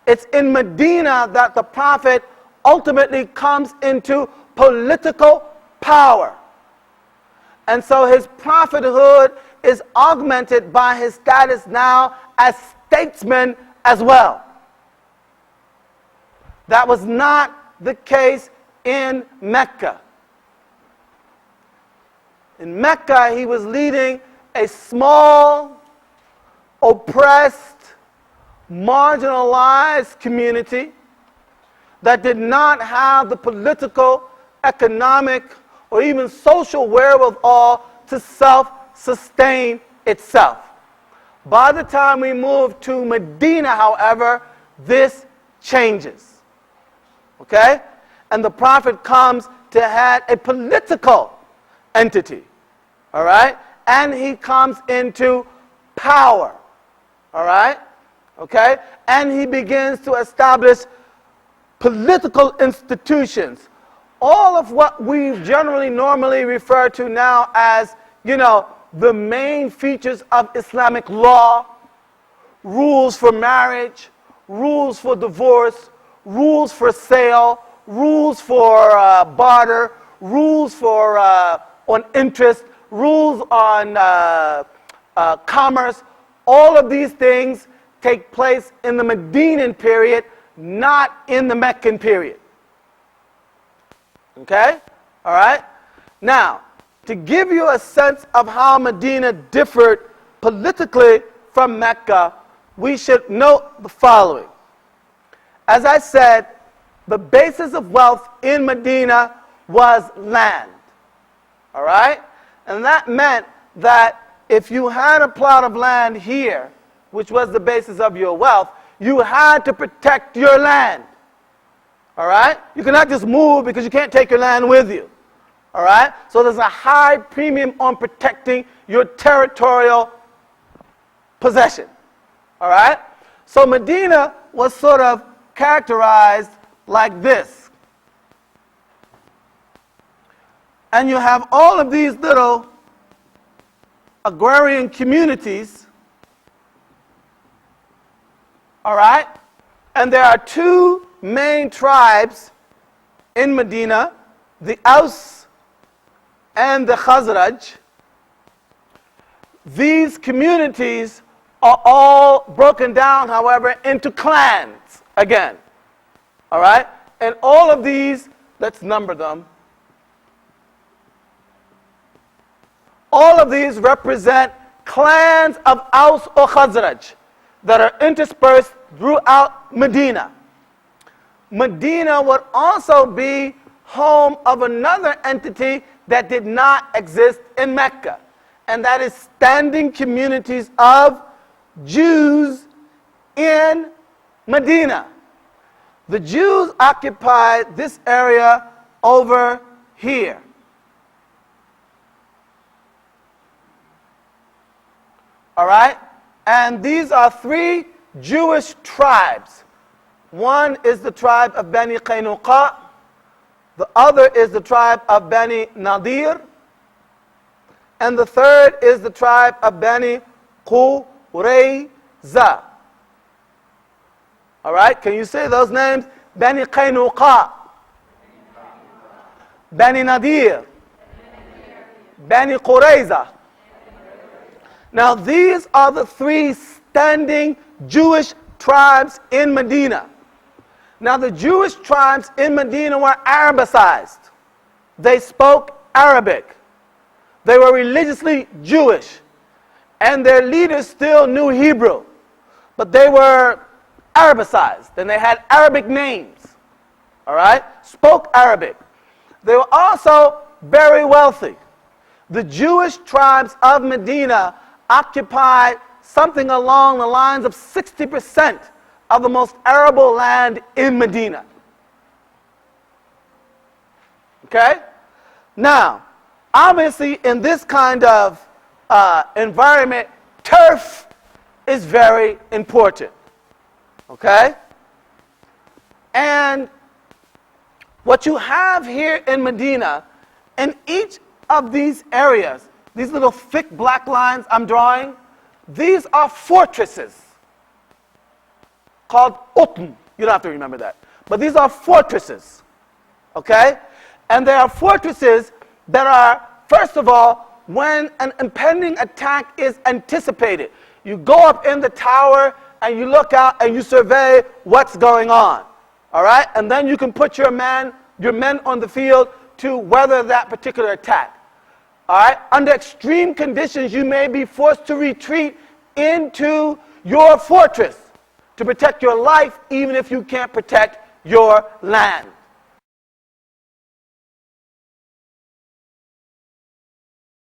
It's in Medina that the Prophet ultimately comes into political power. And so his prophethood is augmented by his status now as statesman as well. That was not the case in Mecca. In Mecca, he was leading a small, oppressed, marginalized community that did not have the political, economic, or even social wherewithal to self-sustain itself. By the time we move to Medina, however, this changes. Okay? And the Prophet comes to have a political entity. All right? And he comes into power. All right? Okay? And he begins to establish political institutions. All of what we generally normally refer to now as, the main features of Islamic law, rules for marriage, rules for divorce, rules for sale, rules for barter, rules for on interest, rules on commerce. All of these things take place in the Madinian period, not in the Meccan period. Okay? All right? Now, to give you a sense of how Medina differed politically from Mecca, we should note the following. As I said, the basis of wealth in Medina was land. All right? And that meant that if you had a plot of land here, which was the basis of your wealth, you had to protect your land. All right? You cannot just move because you can't take your land with you. All right? So there's a high premium on protecting your territorial possession. All right? So Medina was sort of characterized like this. And you have all of these little agrarian communities. All right? And there are two main tribes in Medina, the Aus and the Khazraj. These communities are all broken down, however, into clans again. All right? And all of these, let's number them. All of these represent clans of Aus or Khazraj that are interspersed throughout Medina. Medina would also be home of another entity that did not exist in Mecca, and that is standing communities of Jews in Medina. The Jews occupied this area over here. All right? And these are three Jewish tribes. One is the tribe of Bani Qainuqa. The other is the tribe of Bani Nadir. And the third is the tribe of Bani Qurayza. All right? Can you say those names? Bani Qainuqa. Bani Nadir. Bani Qurayza. Now these are the three standing Jewish tribes in Medina. Now the Jewish tribes in Medina were Arabicized. They spoke Arabic. They were religiously Jewish. And their leaders still knew Hebrew. But they were Arabicized. And they had Arabic names. All right? Spoke Arabic. They were also very wealthy. The Jewish tribes of Medina occupied something along the lines of 60% of the most arable land in Medina. Okay? Now, obviously in this kind of environment, turf is very important. Okay? And what you have here in Medina, in each of these areas, these little thick black lines I'm drawing, these are fortresses. called utn. You don't have to remember that. But these are fortresses, okay? And they are fortresses that are, first of all, when an impending attack is anticipated. You go up in the tower and you look out and you survey what's going on, all right? And then you can put your men on the field to weather that particular attack, all right? Under extreme conditions, you may be forced to retreat into your fortress to protect your life, even if you can't protect your land.